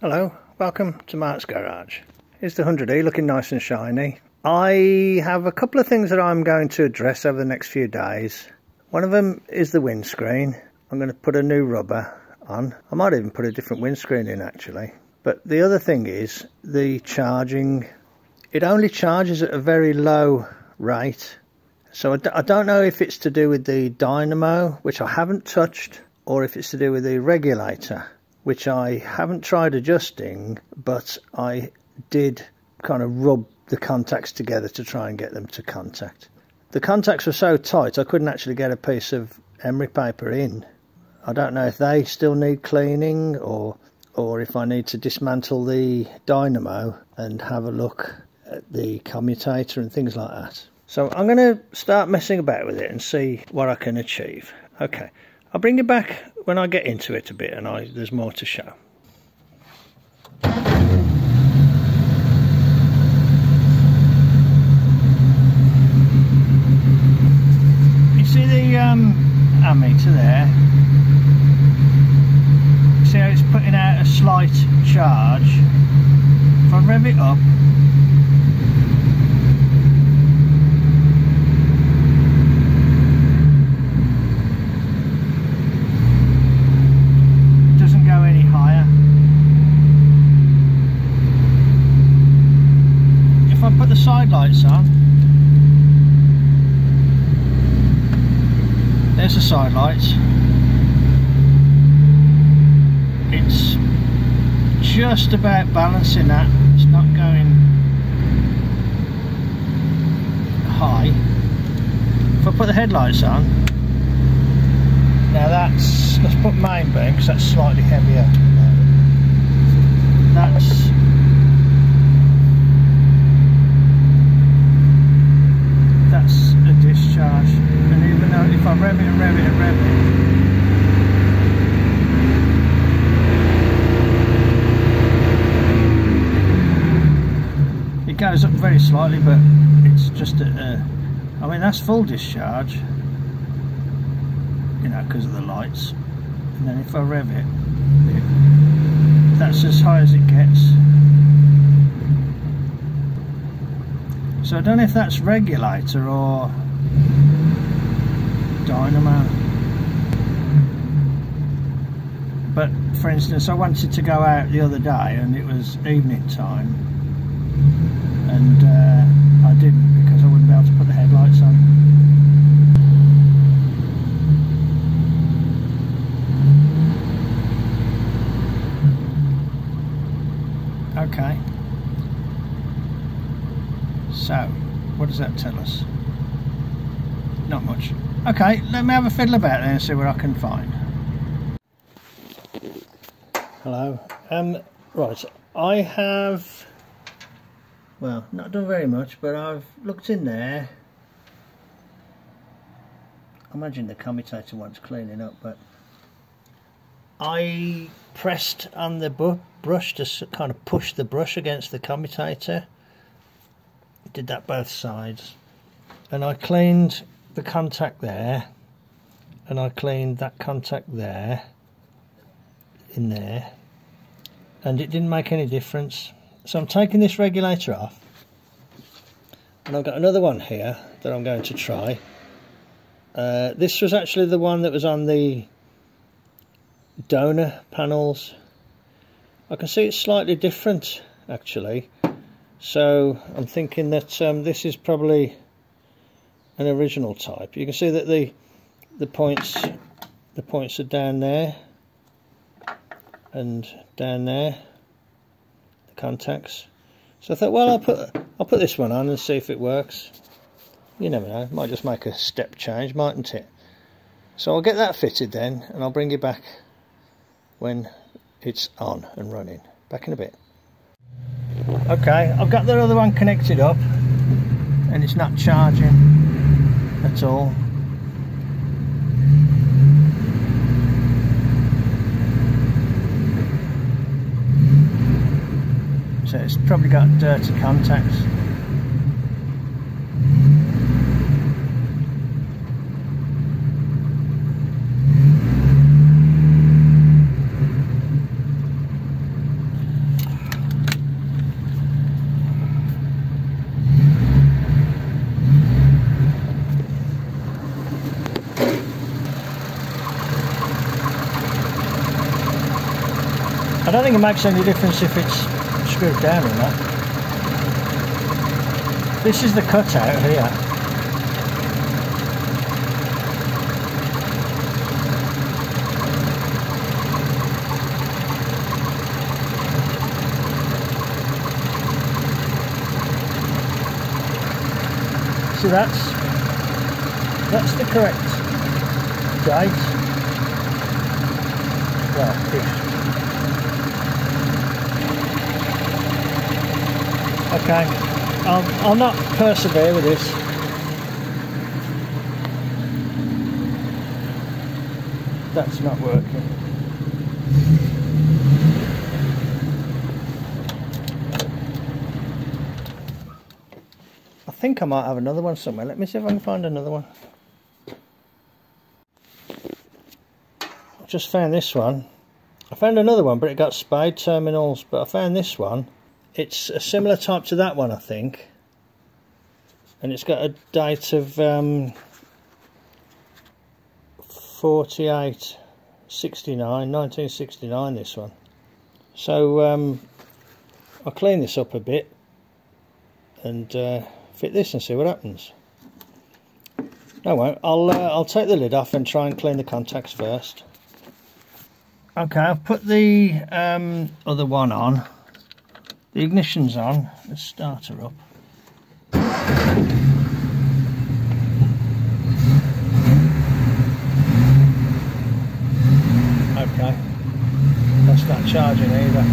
Hello, welcome to Mart's Garage. Here's the 100E looking nice and shiny. I have a couple of things that I'm going to address over the next few days. One of them is the windscreen. I'm going to put a new rubber on. I might even put a different windscreen in actually. But the other thing is the charging. It only charges at a very low rate. So I don't know if it's to do with the dynamo, which I haven't touched, or if it's to do with the regulator, which I haven't tried adjusting, but I did kind of rub the contacts together to try and get them to contact. The contacts were so tight I couldn't actually get a piece of emery paper in. I don't know if they still need cleaning or if I need to dismantle the dynamo and have a look at the commutator and things like that. So I'm going to start messing about with it and see what I can achieve. Okay, I'll bring you back when I get into it a bit and there's more to show. You see the ammeter there? See how it's putting out a slight charge? If I rev it up, it doesn't go any higher. If I put the side lights on, there's the side lights. It's just about balancing that. It's not going high. If I put the headlights on, now let's put main beam because that's slightly heavier. That's a discharge, and even though if I rev it and rev it and rev it, it goes up very slightly, but it's just I mean that's full discharge, you know, because of the lights. And then if I rev it, that's as high as it gets. So I don't know if that's regulator or dynamo. But for instance, I wanted to go out the other day and it was evening time, and I didn't because I wouldn't be able to put the headlights on. Okay. So, what does that tell us? Not much. Okay, let me have a fiddle about there and see what I can find. Hello. Right, I have, well, not done very much, but I've looked in there. I imagine the commutator wants cleaning up, but I pressed on the brush to kind of push the brush against the commutator. Did that both sides, and I cleaned the contact there, and I cleaned that contact there, in there, and it didn't make any difference. So I'm taking this regulator off, and I've got another one here that I'm going to try. This was actually the one that was on the donor panels. I can see it's slightly different actually. So I'm thinking that this is probably an original type. You can see that the points are down there and down there, the contacts. So I thought, well, I'll put this one on and see if it works. You never know, it might just make a step change, mightn't it? So I'll get that fitted then, and I'll bring you back when it's on and running. Back in a bit. Okay, I've got the other one connected up and it's not charging at all. So it's probably got dirty contacts. think it makes any difference if it's screwed down or not. This is the cutout here. So that's the correct date. Well, ish. Okay, I'll not persevere with this. That's not working. I think I might have another one somewhere. Let me see if I can find another one. I just found this one. I found another one, but it got spade terminals. But I found this one. It's a similar type to that one, I think. And it's got a date of 1969, this one. So I'll clean this up a bit and fit this and see what happens. No, I won't. I'll take the lid off and try and clean the contacts first. Okay, I've put the other one on. The ignition's on. Let's start her up. Okay, that's not charging either.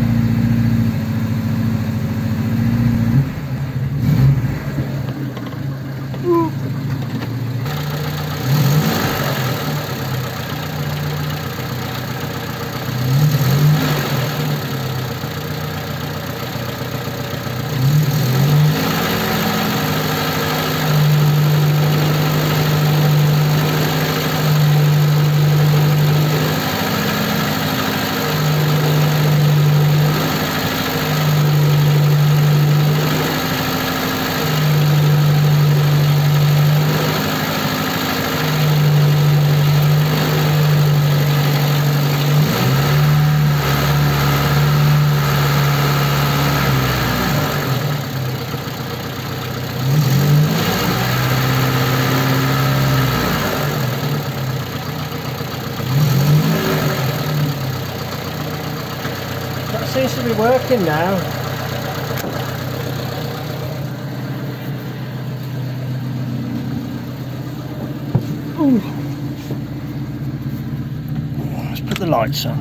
Seems to be working now. Ooh. Let's put the lights on.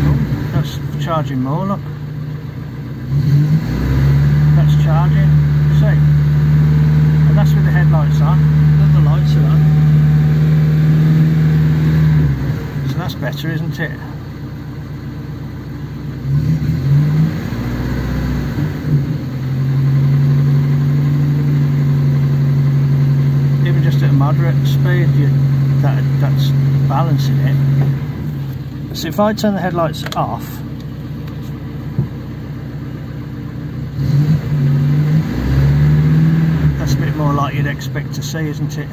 Oh, that's charging more, look. That's charging. See? And that's with the headlights on. Look, the lights are on. So that's better, isn't it? Just at a moderate speed, that's balancing it. So if I turn the headlights off, that's a bit more like you'd expect to see, isn't it?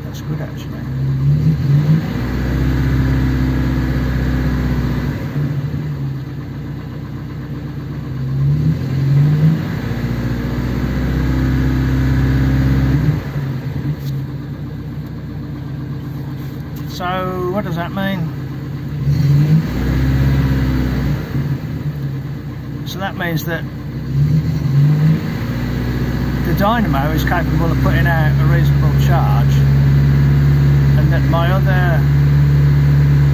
That's good actually. So what does that mean? So that means that the dynamo is capable of putting out a reasonable charge, and that my other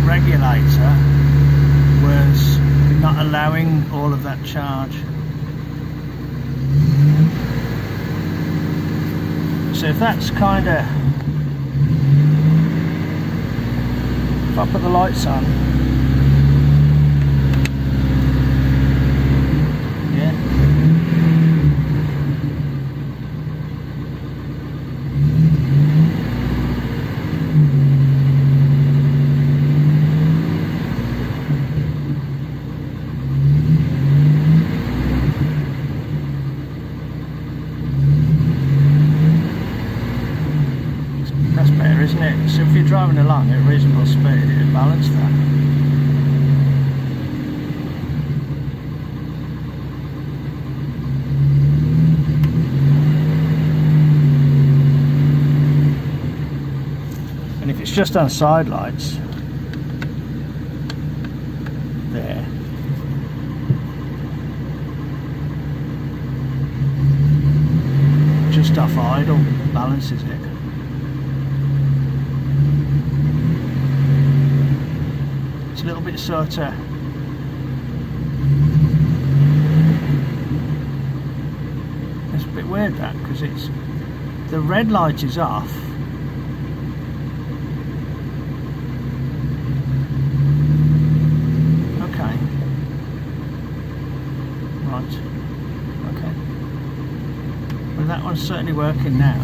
regulator was not allowing all of that charge. So if that's kind of, if I put the lights on, yeah. That's better, isn't it? So if you're driving along at reasonable speed, it'll balance that. And if it's just on side lights, there, just off idle, balances it. It's a little bit sort of, it's a bit weird that, because it's, the red light is off. Okay. Right. Okay. Well, that one's certainly working now.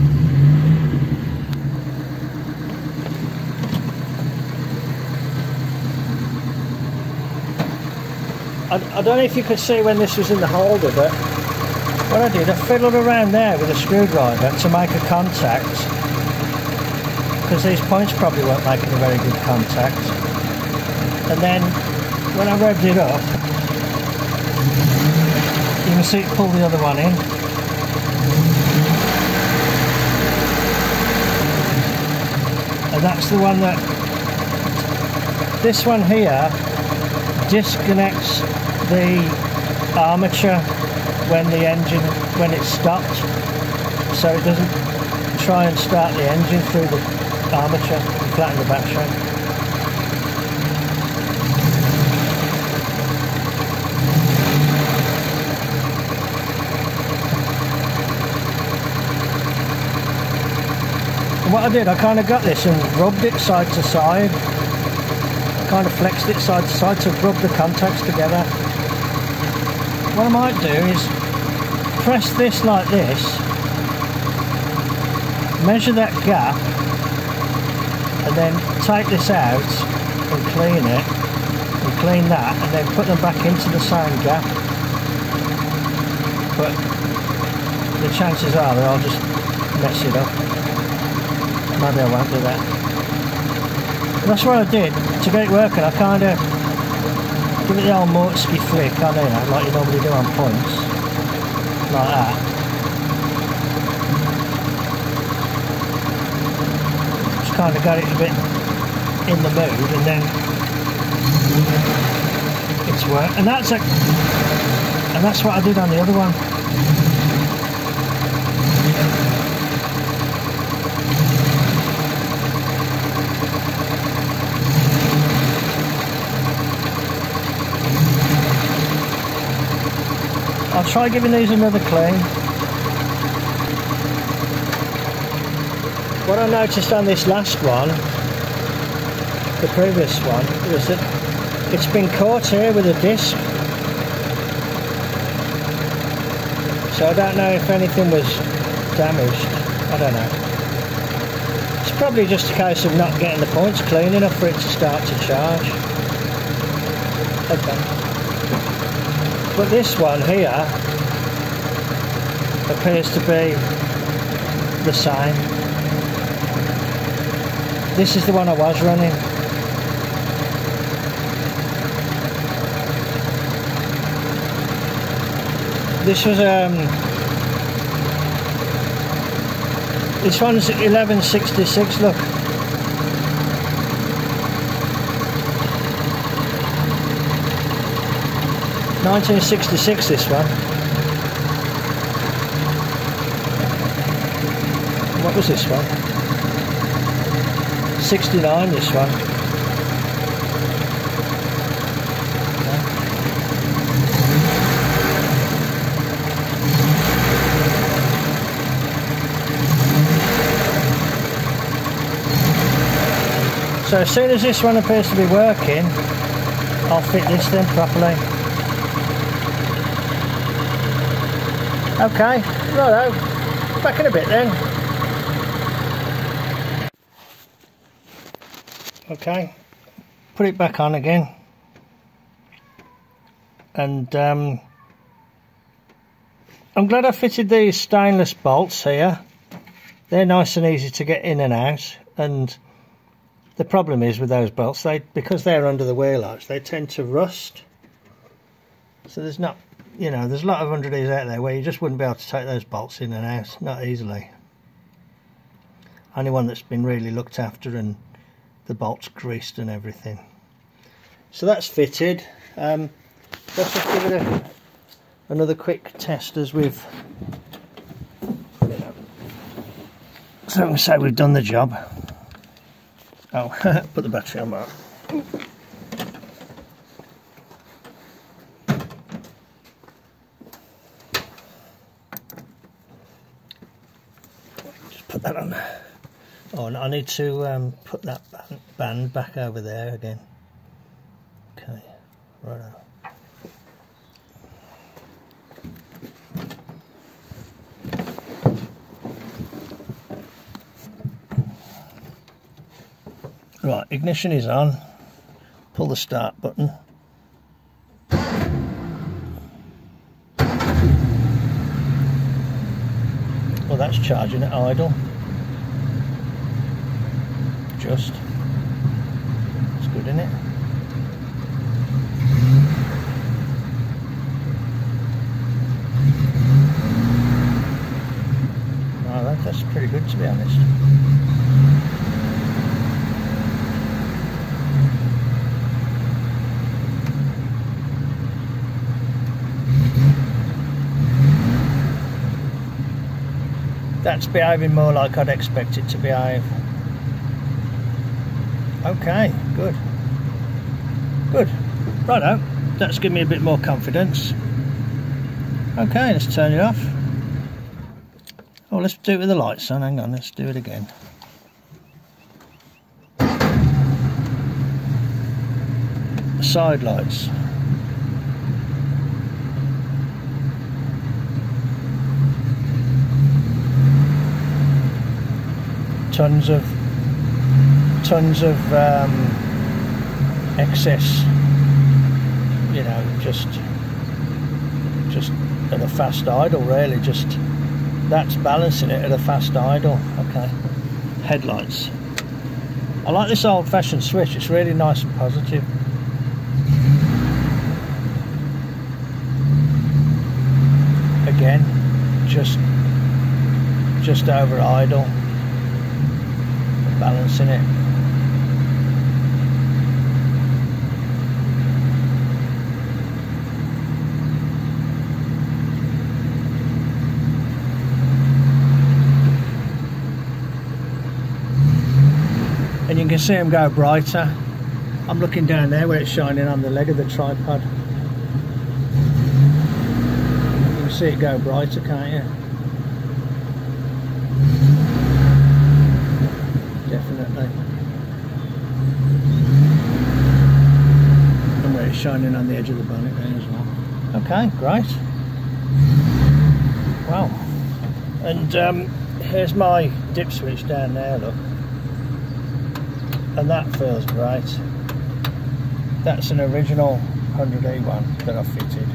I don't know if you could see when this was in the holder, but what I did, I fiddled around there with a screwdriver to make a contact, because these points probably weren't making a very good contact. And then when I revved it up, you can see it pull the other one in. And that's the one that, this one here disconnects the armature when the engine, when it's stopped, so it doesn't try and start the engine through the armature and flatten the battery. And what I did, I kind of got this and rubbed it side to side, kind of flexed it side to side to rub the contacts together. What I might do is press this like this, measure that gap, and then take this out and clean it, and clean that, and then put them back into the same gap. But the chances are that I'll just mess it up. Maybe I won't do that. And that's what I did to get it working. I kind of give it the old Martski flick on here, like you normally do on points, like that. Just kind of got it a bit in the mood, and then it's worked. And that's what I did on the other one. I'll try giving these another clean. What I noticed on this last one, the previous one, was that it's been caught here with a disc. So I don't know if anything was damaged. I don't know. It's probably just a case of not getting the points clean enough for it to start to charge. Okay. But this one here appears to be the same. This is the one I was running. This was this one's 1166. Look. $1966 this one. What was this one? $69 this one. So as soon as this one appears to be working, I'll fit this then properly. Okay, righto, back in a bit then. Okay, put it back on again. And I'm glad I fitted these stainless bolts here. They're nice and easy to get in and out, and the problem is with those bolts, because they're under the wheel arch, they tend to rust. So there's not, you know, there's a lot of 100Es out there where you just wouldn't be able to take those bolts in and out, not easily. Only one that's been really looked after and the bolts greased and everything. So that's fitted. Let's just give it another quick test as we've, so I can say we've done the job. Oh, put the battery on, Mark. Just put that on. Oh, and I need to put that band back over there again. Okay, right on. Right, ignition is on. Pull the start button. Well, that's charging at idle. Just. It's good, isn't it? Wow, that's pretty good, to be honest. That's behaving more like I'd expect it to behave. Okay, good. Good. Righto. That's given me a bit more confidence. Okay, let's turn it off. Oh, let's do it with the lights on. Hang on, let's do it again. Side lights. Tons of excess, you know, just at a fast idle, really. Just that's balancing it at a fast idle. Okay, headlights. I like this old-fashioned switch. It's really nice and positive. Again, just over idle. Balancing it. And you can see them go brighter. I'm looking down there where it's shining on the leg of the tripod. You can see it go brighter, can't you? Definitely. And where it's shining on the edge of the bonnet there as well. Okay, great. Wow. And here's my dip switch down there, look. And that feels great. That's an original 100E one that I fitted.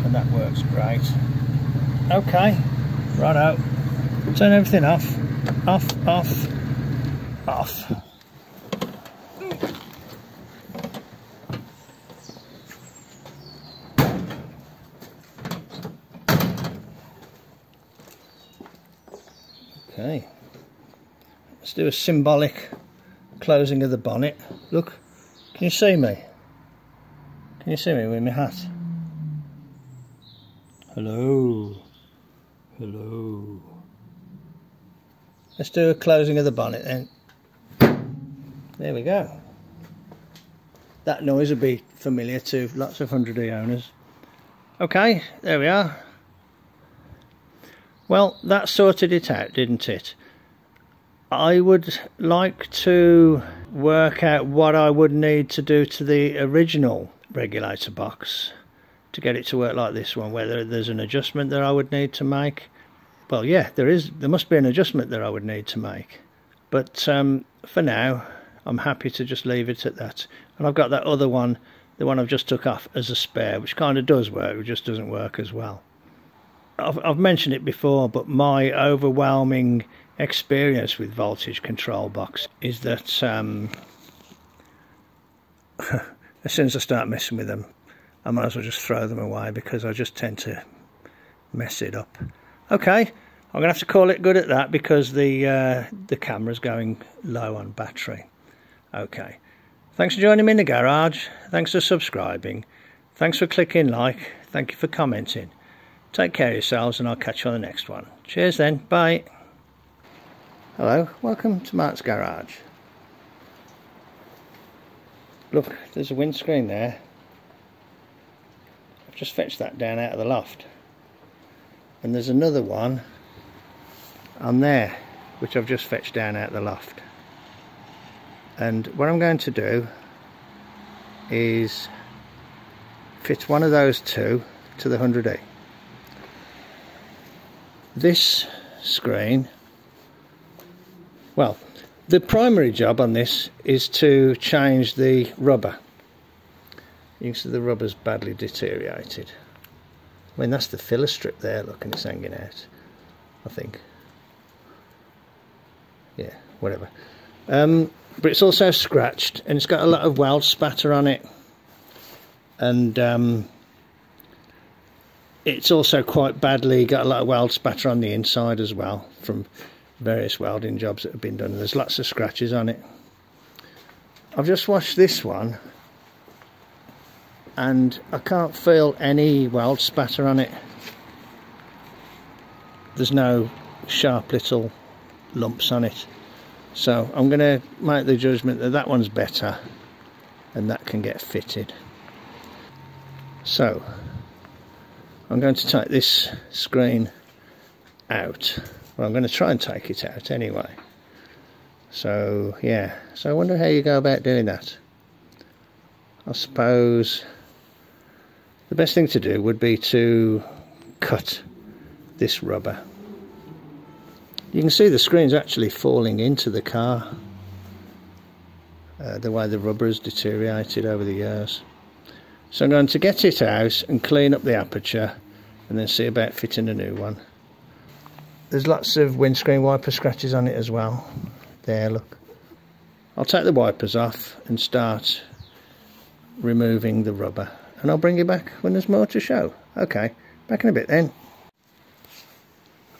And that works great. Okay, righto. Turn everything off. Off, off. Off. Okay, let's do a symbolic closing of the bonnet. Look, can you see me? Can you see me with my hat? Hello. Hello. Let's do a closing of the bonnet then. There we go. That noise will be familiar to lots of 100E owners. Okay, there we are. Well, that sorted it out, didn't it? I would like to work out what I would need to do to the original regulator box to get it to work like this one, whether there's an adjustment that I would need to make. Well, yeah, there must be an adjustment that I would need to make. But for now, I'm happy to just leave it at that. And I've got that other one, the one I've just took off, as a spare, which kind of does work, it just doesn't work as well. I've mentioned it before, but my overwhelming experience with voltage control box is that as soon as I start messing with them, I might as well just throw them away, because I just tend to mess it up. Okay, I'm gonna have to call it good at that, because the camera's going low on battery. Okay, thanks for joining me in the garage. Thanks for subscribing. Thanks for clicking like. Thank you for commenting. Take care of yourselves, and I'll catch you on the next one. Cheers then, bye. Hello, welcome to Mart's garage. Look, there's a windscreen there. I've just fetched that down out of the loft. And there's another one on there, which I've just fetched down out of the loft. And what I'm going to do is fit one of those two to the 100E. This screen, well, the primary job on this is to change the rubber. You can see the rubber's badly deteriorated. I mean, that's the filler strip there, look, and it's hanging out, I think. Yeah, whatever. But it's also scratched, and it's got a lot of weld spatter on it. And it's also quite badly got a lot of weld spatter on the inside as well, from various welding jobs that have been done. There's lots of scratches on it. I've just washed this one, and I can't feel any weld spatter on it. There's no sharp little lumps on it. So I'm going to make the judgment that that one's better, and that can get fitted. So I'm going to take this screen out. Well, I'm going to try and take it out anyway. So yeah, so I wonder how you go about doing that. I suppose the best thing to do would be to cut this rubber. You can see the screen's actually falling into the car, the way the rubber has deteriorated over the years. So I'm going to get it out and clean up the aperture, and then see about fitting a new one. There's lots of windscreen wiper scratches on it as well. There, look. I'll take the wipers off and start removing the rubber, and I'll bring you back when there's more to show. Okay, back in a bit then.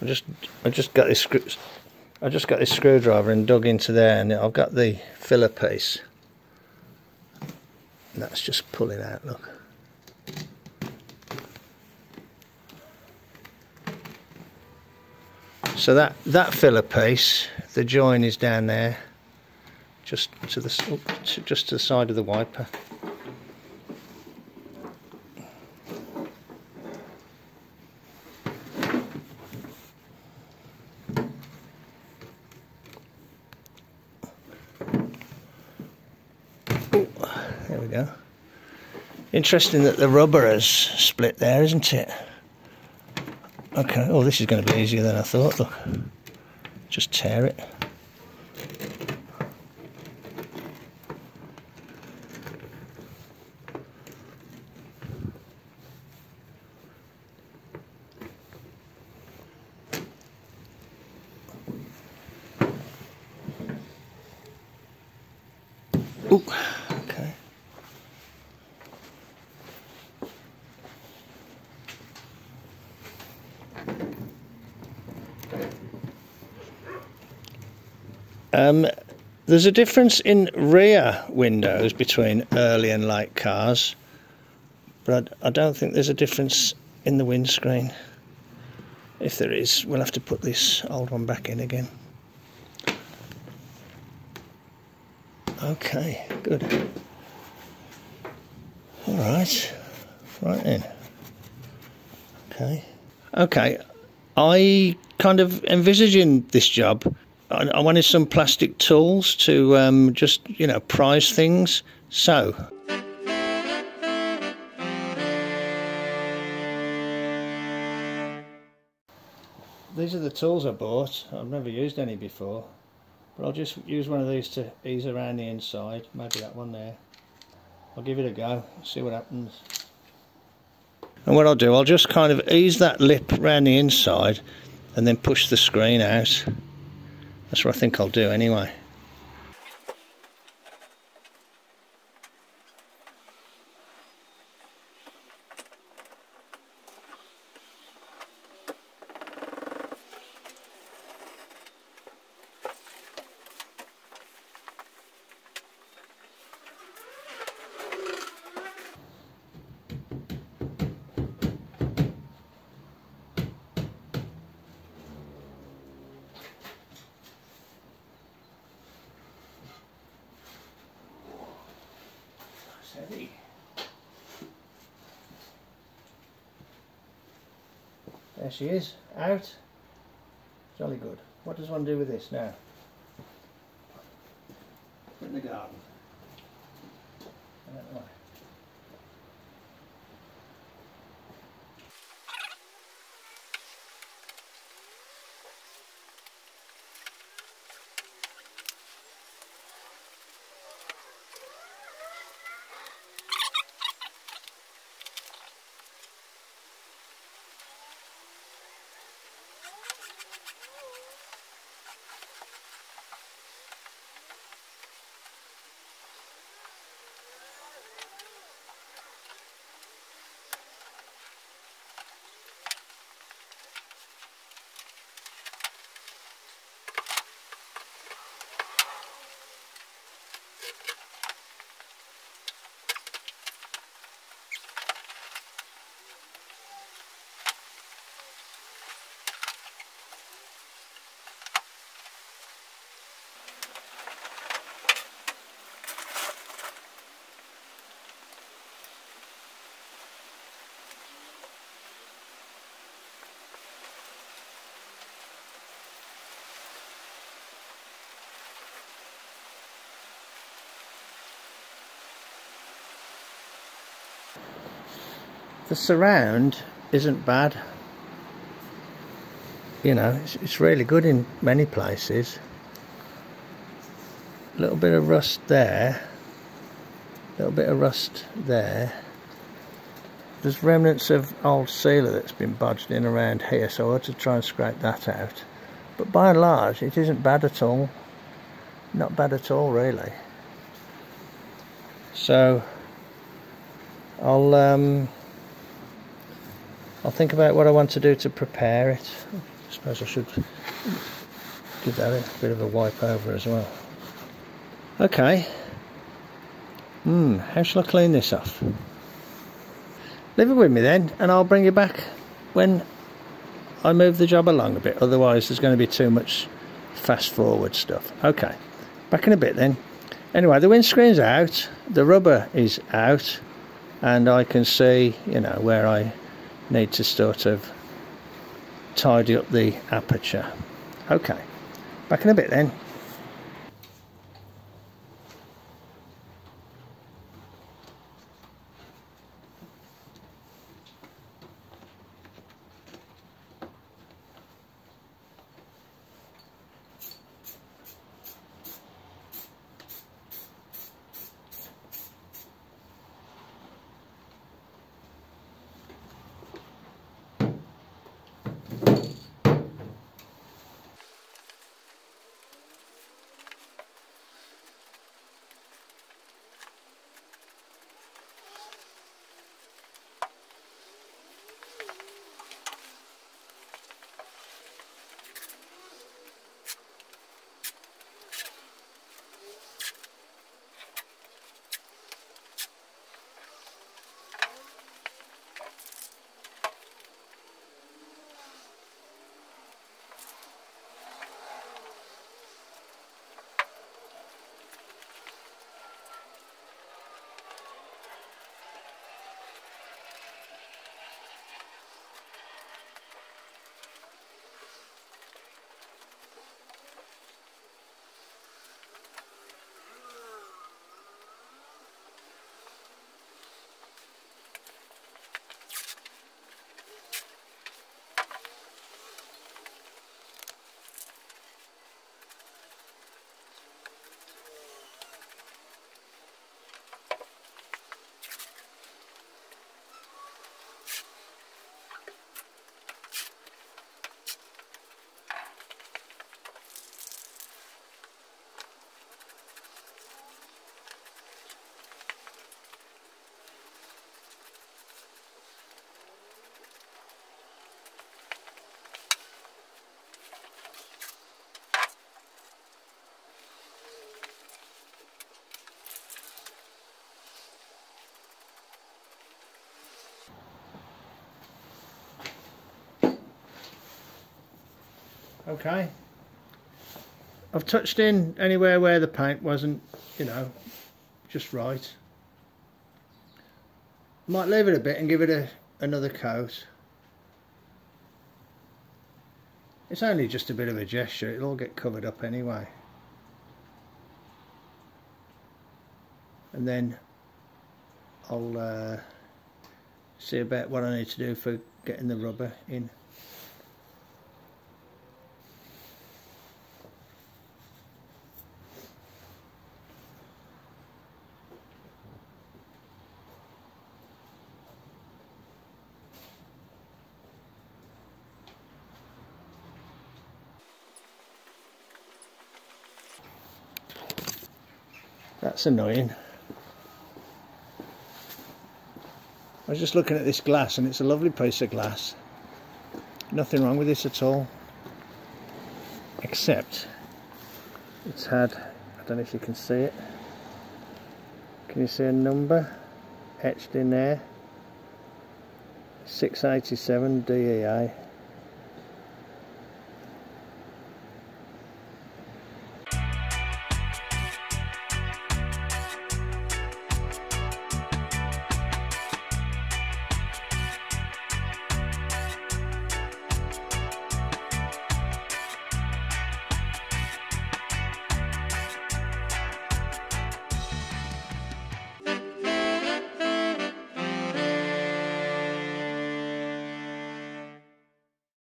I just got this screwdriver and dug into there, and I've got the filler piece. And that's just pulling out, look. So that filler piece, the join is down there, just to the side of the wiper. There we go. Interesting that the rubber has split there, isn't it? Okay, oh, this is going to be easier than I thought, look. Just tear it. Ooh, okay. There's a difference in rear windows between early and late cars, but I don't think there's a difference in the windscreen. If there is, we'll have to put this old one back in again. Okay, good. Alright, right then. Okay, I kind of envisaging this job. I wanted some plastic tools to just, you know, prise things. So these are the tools I bought. I've never used any before, but I'll just use one of these to ease around the inside. Maybe that one there. I'll give it a go, see what happens. And what I'll do, I'll just kind of ease that lip around the inside and then push the screen out. That's what I think I'll do anyway. Heavy. There she is, out. Jolly good. What does one do with this now? Put it in the garden. Out the way. The surround isn't bad, you know, it's really good in many places. A little bit of rust there, a little bit of rust there. There's remnants of old sealer that's been bodged in around here, so I ought to try and scrape that out. But by and large it isn't bad at all, not bad at all really. So I'll think about what I want to do to prepare it. I suppose I should give that a bit of a wipe over as well. Okay. How shall I clean this off? Leave it with me then, and I'll bring you back when I move the job along a bit. Otherwise there's going to be too much fast forward stuff. Okay, back in a bit then. Anyway, the windscreen's out, the rubber is out, and I can see, you know, where I need to sort of tidy up the aperture. Okay, back in a bit then. Okay. I've touched in anywhere where the paint wasn't, you know, just right. Might leave it a bit and give it another coat. It's only just a bit of a gesture, it'll all get covered up anyway. And then I'll see about what I need to do for getting the rubber in. That's annoying. I was just looking at this glass and it's a lovely piece of glass. Nothing wrong with this at all. Except it's had, I don't know if you can see it. Can you see a number etched in there? 687 DEA.